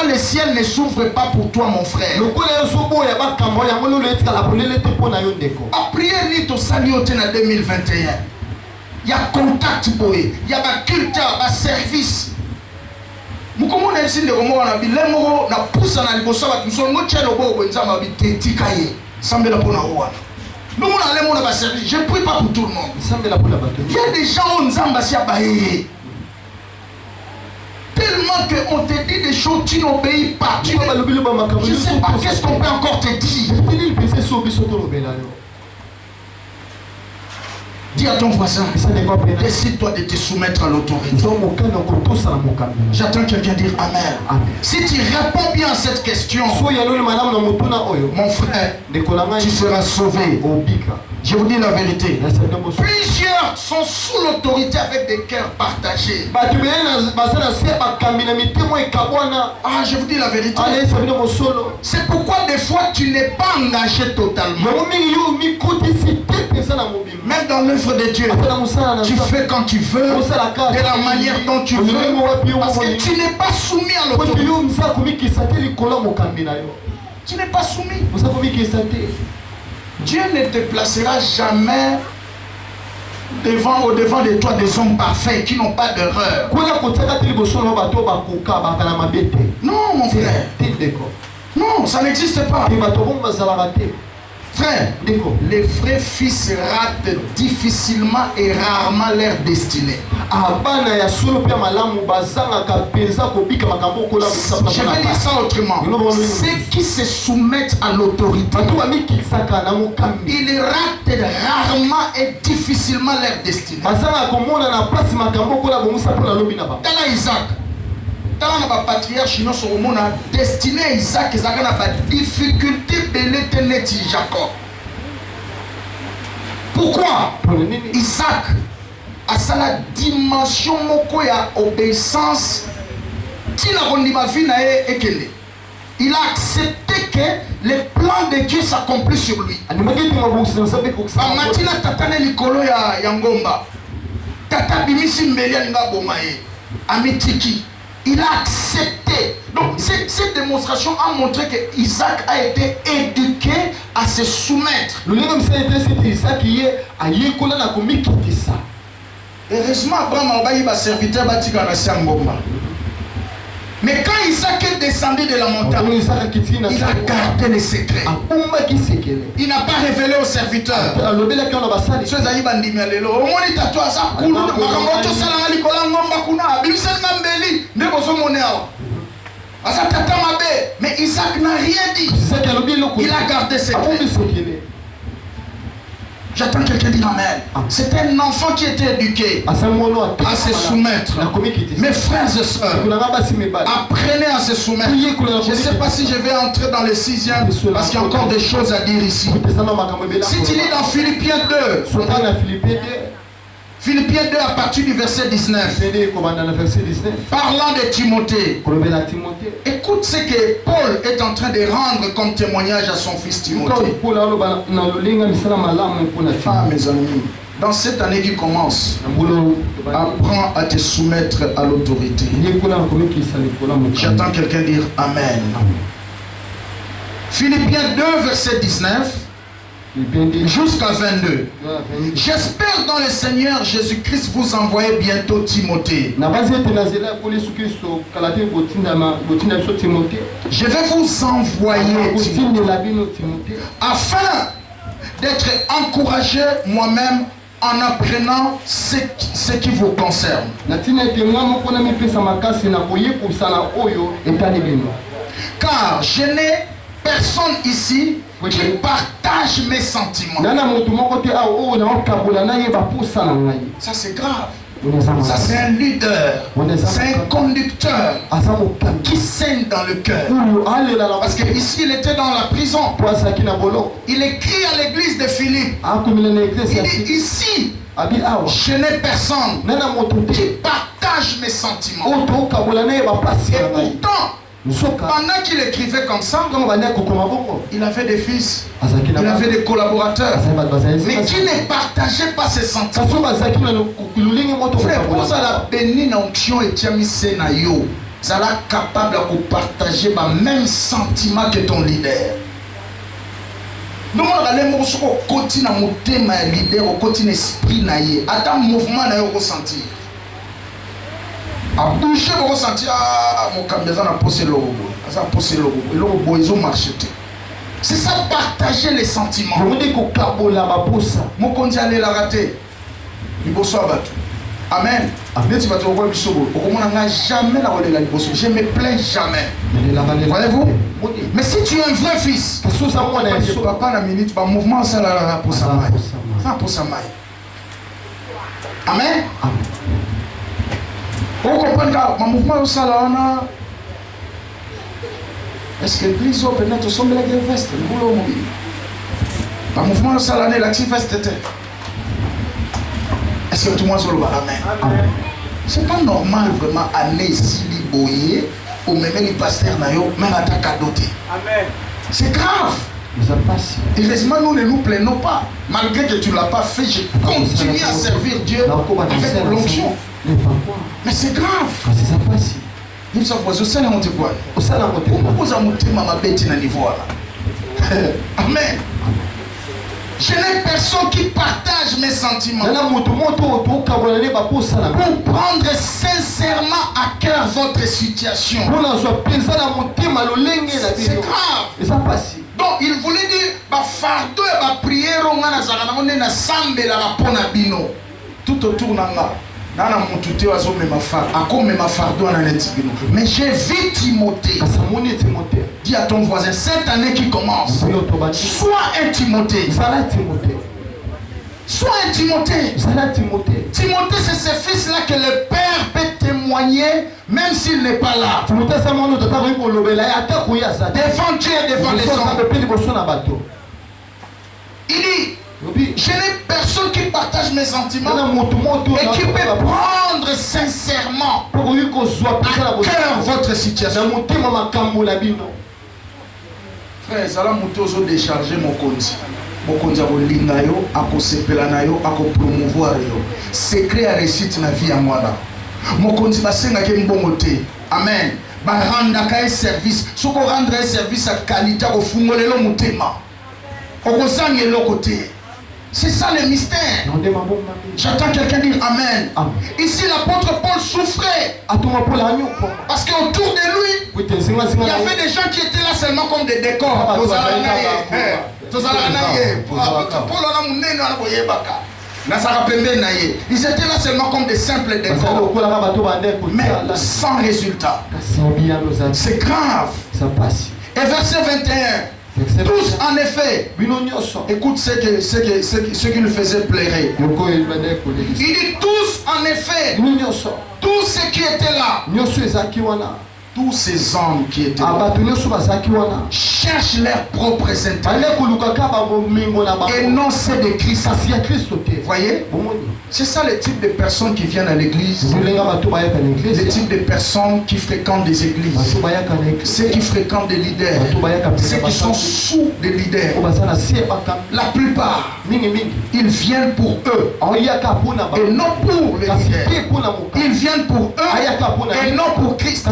pourquoi le ciel ne s'ouvre pas pour toi, mon frère? A prier ni to sali ote na 2021. Il y a contact boy, il y a culte, il y a service. Mukomo na nsinde ko mo na bilemo na pusa na liboso ba tso ngo tshelo bo ko nzama bitetika ye. Sambela pona wana. Nous allons aller servir. Je ne prie pas pour tout le monde. Il y a des gens où nous avons baillé. Tellement qu'on te dit des choses, tu n'obéis pas. Je ne sais pas qu'est-ce qu'on peut encore te dire. Dis à ton voisin, décide-toi de te soumettre à l'autorité. J'attends quelqu'un dire Amen. Si tu réponds bien à cette question, mon frère, tu seras sauvé. Je vous dis la vérité. Plusieurs sont sous l'autorité avec des cœurs partagés. Je vous dis la vérité. C'est pourquoi des fois tu n'es pas engagé totalement. Même dans l'œuvre de Dieu, tu fais quand tu veux, de la manière dont tu veux, parce que tu n'es pas soumis à l'autorité. Tu n'es pas soumis. Dieu ne te placera jamais au-devant de toi des hommes parfaits qui n'ont pas d'erreur. Non, mon frère. Non, ça n'existe pas. Frère, les vrais fils ratent difficilement et rarement leur destinée. Je vais dire ça autrement. Ceux qui se soumettent à l'autorité, ils ratent rarement et difficilement leur destinée. Dans Isaac, dans la patriarche, nous sommes destiné à Isaac, Isaac a des difficultés de Jacob. Pourquoi? Isaac a sa dimension d'obéissance. Il a accepté que les plans de Dieu s'accomplissent sur lui. Il a accepté. Donc cette démonstration a montré que Isaac a été éduqué à se soumettre. Heureusement, Abraham a serviteur Ngomba. Mais quand Isaac est descendu de la montagne, il a gardé les secrets. Il n'a pas révélé au serviteur. Mais Isaac n'a rien dit. Il a gardé ses secrets. J'attends quelqu'un dire Amen. C'est un enfant qui était éduqué à se soumettre. Mes frères et sœurs, apprenez à se soumettre. Je ne sais pas si je vais entrer dans le 6e parce qu'il y a encore des choses à dire ici. Si tu lis dans Philippiens 2, Philippiens 2 à partir du verset 19, parlant de Timothée, écoute ce que Paul est en train de rendre comme témoignage à son fils Timothée. Ah mes amis, dans cette année qui commence, apprends à te soumettre à l'autorité. J'attends quelqu'un dire Amen. Philippiens 2 verset 19 jusqu'à 22. J'espère dans le Seigneur Jésus-Christ vous envoyer bientôt Timothée. Je vais vous envoyer Timothée afin d'être encouragé moi-même en apprenant ce qui vous concerne. Car je n'ai personne ici qui partage mes sentiments. Ça c'est grave. Ça c'est un leader. C'est un conducteur qui saigne dans le cœur. Parce qu'ici il était dans la prison. Il écrit à l'église de Philippe. Il dit ici je n'ai personne qui partage mes sentiments. Et pourtant pendant qu'il écrivait comme ça, il avait des fils, il avait des collaborateurs, mais qui ne partageaient pas ses sentiments. Frère, vous allez bénir l'onction et tiamisé na yo. ça là capable de partager le même sentiment que ton leader. Donc on a les mots sur le côté na motema ya leader, au côté l'esprit na ye, attends mouvement na yo ressentir. A bouger pour ressentir mon cambézan a posé le robot, ça a posé le robot ils ont marché. C'est ça partager les sentiments. Je vous dis qu'au cabo là bas pour ça. Mon conti aller la rater. Il bosse à battre. Amen. Amen. Tu vas te revoir bisobo. Au moins on n'a jamais la relais la bosse. Je me plains jamais. Voyez-vous? Mais si tu es un vrai fils, sous ça moi n'est pas la minute, pas mouvement ça la pour ça maille. Ça pour ça maille. Amen. Vous comprenez que mon mouvement ça là on a. Est-ce que l'église peut-être sommes la guerre veste, le boulot mobile. Par mouvement ça l'année l'actif veste était. Est-ce que tout le monde se le amen? C'est pas normal vraiment aller si liboyer ou même les pasteurs nayo même attaque à doter. Amen. C'est grave. Heureusement nous ne nous plaignons pas. Malgré que tu ne l'as pas fait, je continue à servir Dieu avec l'onction. Mais c'est grave. C'est ça passe. Nous sommes au sein de mon témoin. Au sein de mon témoin. Vous avez monté ma bête dans le niveau là. Amen. Je n'ai personne qui partage mes sentiments. Pour prendre sincèrement à cœur votre situation. C'est grave. Donc il voulait dire fardeau et prière on a na sambe la pona bino. Tout autour nanga. Mais j'ai vu Timothée. Dis à ton voisin, cette année qui commence, sois un Timothée. Sois un Timothée. Timothée, c'est ce fils-là que le père peut témoigner, même s'il n'est pas là. Devant Dieu et devant les hommes. Il dit, je n'ai personne qui partage mes sentiments et qui peut prendre sincèrement à cœur votre situation. Frère, ça va me décharger mon compte. Mon compte a volinga yo, a kosepela na yo, a promouvoir yo. Secret à réussite na vie à moi là. Mon compte va senga ke mbongote. Amen. Ba rendre ka service. Soko rendre un service à qualité au fungolelo mutema. Okosange lo côté. C'est ça le mystère. J'attends quelqu'un dire Amen. Ici l'apôtre Paul souffrait. Parce qu'autour de lui, il y avait des gens qui étaient là seulement comme des décors. Ils étaient là seulement comme des simples décors. Mais sans résultat. C'est grave. Et verset 21. Tous en effet, écoute ce qui le faisait pleurer. Il dit tous en effet, tous ceux qui étaient là, tous ces hommes qui étaient là cherchent leur propre intérêt et non ceux de Christ. Voyez, c'est ça le type de personnes qui viennent à l'église, le type de personnes qui fréquentent des églises, ceux qui fréquentent des leaders, ceux qui sont sous des leaders. La plupart, ils viennent pour eux et non pour les leaders. Ils viennent pour eux et non pour Christ.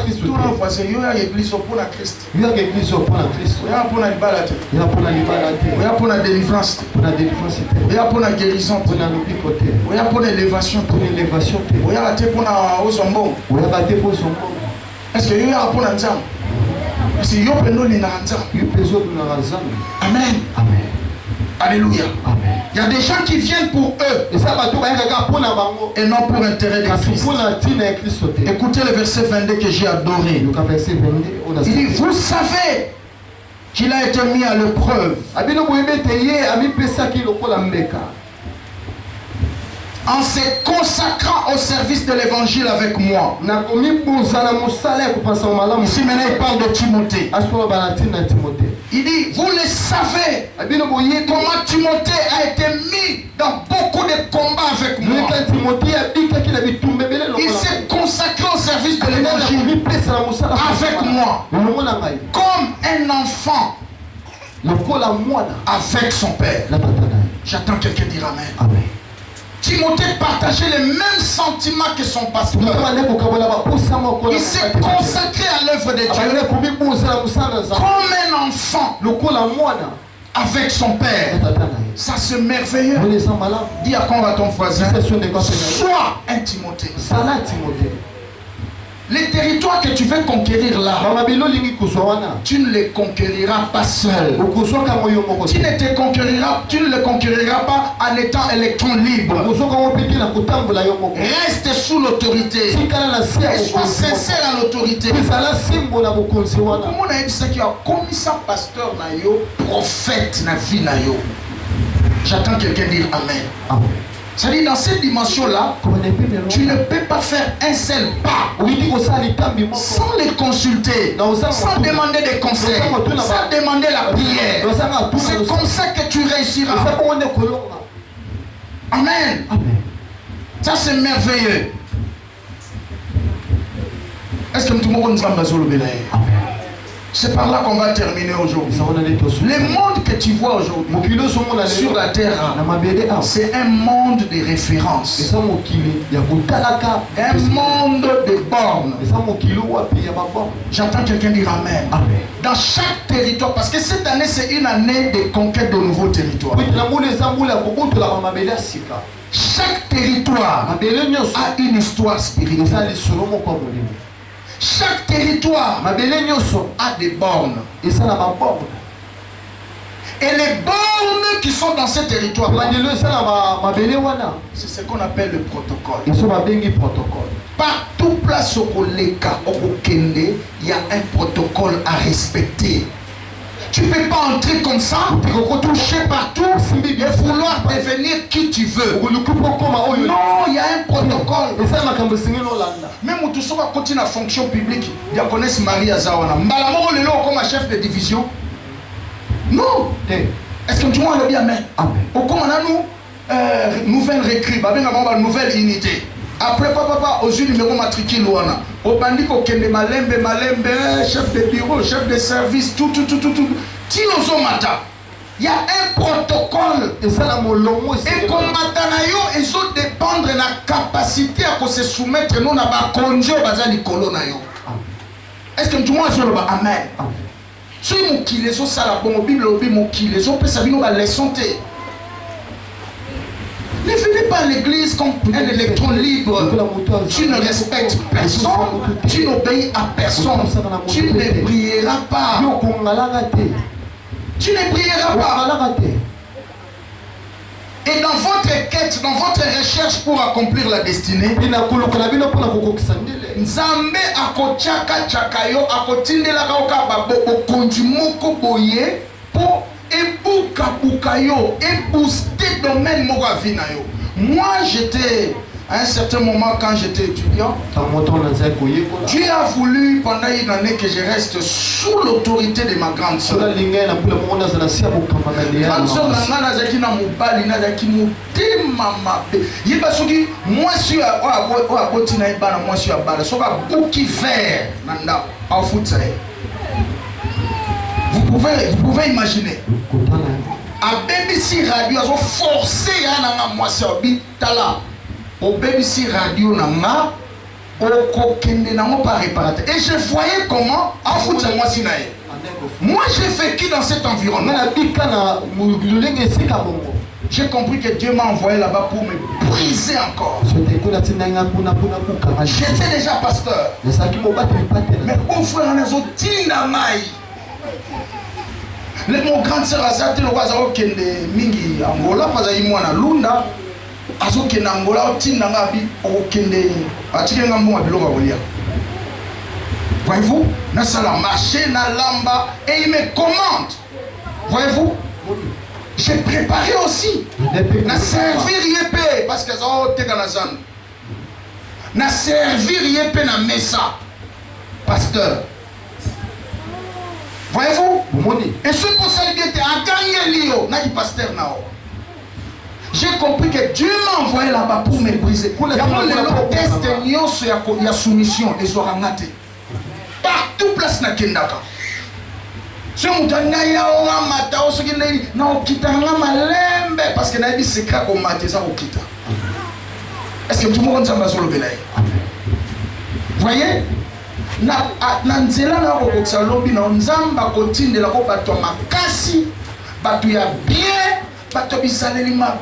Tout le monde voisin, il y a l'église pour la Christ. Il y a l'église pour la Christ. Il y a pour la libération. Il y a pour la libération. Il y a pour la délivrance. Il y a pour la guérison. Il y a pour l'élévation. Il y a pour la ozombo. Est-ce qu'il y a pour la nzam? Est-ce qu'il y a pour la nzam? Amen. Amen. Alléluia. Amen. Il y a des gens qui viennent pour eux et non pour l'intérêt de Christ. Écoutez le verset 22 que j'ai adoré. Il dit, vous savez qu'il a été mis à l'épreuve en se consacrant au service de l'évangile avec moi. Ici maintenant il parle de Timothée. Il dit, vous le savez comment Timothée a été mis dans beaucoup de combats avec moi. Il s'est consacré au service de l'évangile avec moi. Comme un enfant avec son père. J'attends quelqu'un dire Amen. Amen. Timothée partageait les mêmes sentiments que son pasteur. Il s'est consacré à l'œuvre de Dieu comme un enfant avec son père. Ça c'est merveilleux. Dis à quand va ton voisin, sois un Timothée. Les territoires que tu veux conquérir là, tu ne les conquériras pas seul. Tu ne le conquériras pas en étant électron libre. Reste sous l'autorité. Et sois sincère à l'autorité. Comment on a dit ça qui a commis ça pasteur na yo, prophète na vie na yo. J'attends quelqu'un dire amen. C'est-à-dire dans cette dimension-là, tu ne peux pas faire un seul pas sans les consulter, sans demander des conseils, sans demander la prière. C'est comme ça que tu réussiras. Amen. Ça c'est merveilleux. Est-ce que tout le monde nous a besoin? C'est par là qu'on va terminer aujourd'hui. Le monde que tu vois aujourd'hui sur la terre, c'est un monde de référence. Un monde de bornes. J'entends quelqu'un dire amen. Dans chaque territoire, parce que cette année c'est une année de conquête de nouveaux territoires. Chaque territoire a une histoire spirituelle. Chaque territoire a des bornes. Et les bornes qui sont dans ce territoire, c'est ce qu'on appelle le protocole. Partout place au Koleka, au Kende, il y a un protocole à respecter. Tu ne peux pas entrer comme ça, toucher partout et vouloir devenir qui tu veux. Non, il y a un protocole. Même où tout ça va continuer la fonction publique, il y a connaissent Marie Azawana. Mbalamoro Lelo comme chef de division. Non. Est-ce que tu vois le bien, amen? Au comment on a nous nouvelle recrue, nouvelle unité. Après papa aux numéros matricule ouana. Au bandit au kende malembe, chef de bureau, chef de service, tout. Tinozo mata. Il y a un protocole. Et combatanayo, ils ont dépendre de la capacité à se soumettre nous na ba konjo bazali kolona yo. Est-ce que tout le monde dit amen? Si mon kile so sala bon Bible obi mon kile so peut sabino ba leçon te. Ne venez pas à l'église comme un électron libre. Tu ne respectes personne, tu n'obéis à personne, tu ne brilleras pas. Tu ne brilleras pas. Et dans votre quête, dans votre recherche pour accomplir la destinée, Nzambe akochaka chakayo akotindela kaoka bokonji moko boye pour ebuka yo et booster domaine moko avina yo. Moi j'étais à un certain moment quand j'étais étudiant, Dieu a voulu pendant une année que je reste sous l'autorité de ma grande soeur. Grande soeur nanga nazaki na mobali nazaki motema mabe. Yeba soki moi sur o aboti na ibana moi sur abala soka buki vert nanda au foutsae. Vous pouvez imaginer. À BBC Radio, ils ont forcé à moi sur Bitala. Au BBC Radio, nanga, au kokende nanga pas réparateur. Et je voyais comment, en foot, moi sinae. Moi, j'ai vécu dans cet environnement. J'ai compris que Dieu m'a envoyé là-bas pour me briser encore. J'étais déjà pasteur. Mais au frère, on a mon grand sœur Azate le waza okende mingi Angola parce que moi na Lunda azokende Angola otinda ngabi okende atike ngambo biloko bolia. Voyez-vous, na sala marché na lamba et il me commande. Voyez-vous, j'ai préparé aussi na servir yepé parce que ça oteka na zan. Na servir yepé na mesa pasteur. Voyez-vous? Et ce pour ça qu'il était à gagner l'io, n'a dit pasteur nao. J'ai compris que Dieu m'a envoyé là-bas pour me briser. Il y a le test il y a soumission et soit raté. Partout place na kendaka. Si on t'a dit mata o soki na okita nga malembe parce que na dit secret ko mate ça okita. Est-ce que tout le monde s'en sur le bélaï? Voyez? Na nzela na kokokisa lobi na nzamba kotindela ko bato makasi bato ya bien bato bisaleli mabe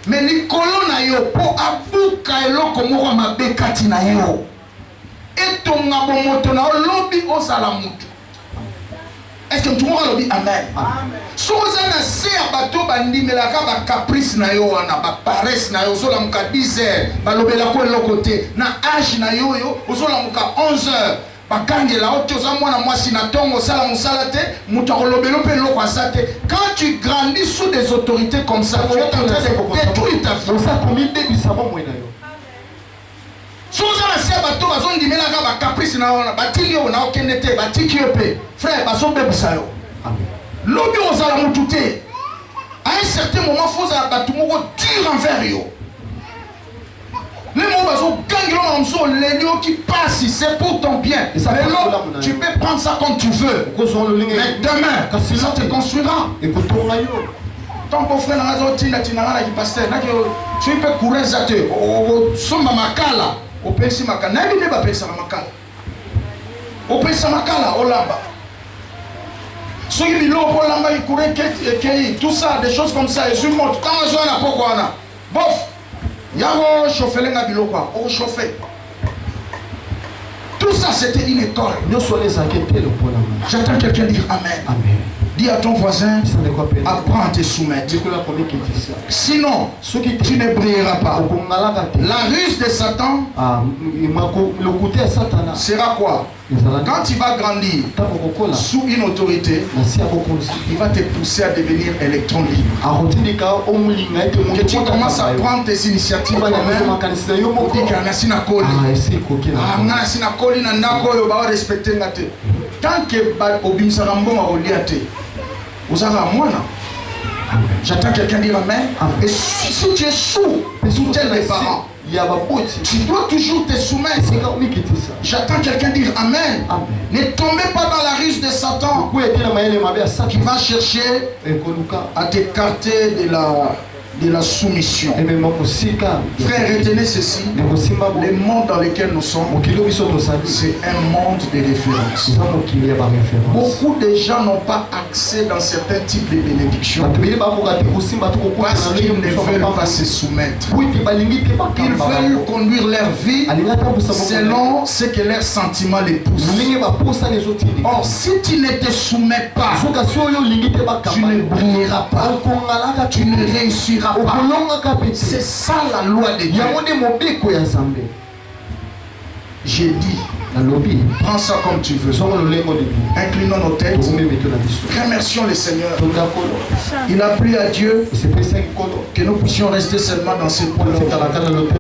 mais likolo na yo po abuka eloko moko mabe kati na yo etonga bomoto na lobi osala mutu. Est-ce que tout le monde a dit amen? Si vous avez un bateau, ba caprice na yo wana, ba paresse na yo, zola muka 10 heures, ba lobela ko le côté, na âge na yo yo, zola muka 11 heures, ba kangela oto za mwana mwasi na tongo sala musala te, muta ko lobelo pe loko asate. Quand tu grandis sous des autorités comme ça, tu es en train de détruire ta vie. Ça comme idée du savon moi na yo. Si vous avez un bateau, vous avez un caprice, vous avez un frère, vous avez un frère. L'objet vous avez un tout. À un certain moment, vous avez un bateau dur envers vous. Les mots qui passent, c'est pour ton bien. Tu peux prendre ça comme tu veux. Mais demain, ça te construira. Tant que frère n'a pas dit tu peux courir ça te. Opensi makala na bine ba pesa makala opesa makala olamba soki biloko olamba ikure kei tout ça des choses comme ça et sur monte quand on na poko wana bof yako chauffer nga biloko o chauffer tout ça c'était une école. J'entends quelqu'un dire amen. Amen. Dis à ton voisin, apprends à te soumettre. Sinon, tu ne brilleras pas. La ruse de Satan sera quoi? Quand tu vas grandir sous une autorité, il va te pousser à devenir électron libre. Que tu commences à prendre tes initiatives toi-même. Tant que vous avez un moine. J'attends quelqu'un dire amen. Et si tu es sous tes parents, tu dois toujours te soumettre. J'attends quelqu'un dire amen. Ne tombez pas dans la ruse de Satan qui va chercher à t'écarter de la soumission. Frère, retenez ceci. Le monde dans lequel nous sommes, c'est un monde de référence. Beaucoup de gens n'ont pas accès dans certains types de bénédictions parce qu'ils ne veulent pas se soumettre. Ils veulent conduire leur vie selon ce que leurs sentiments les poussent. Or, si tu ne te soumets pas, tu ne brilleras pas, tu ne réussiras pas. C'est ça la loi de Dieu. J'ai dit, prends ça comme tu veux. Inclinons nos têtes. Remercions le Seigneur. Il a plu à Dieu que nous puissions rester seulement dans ces points.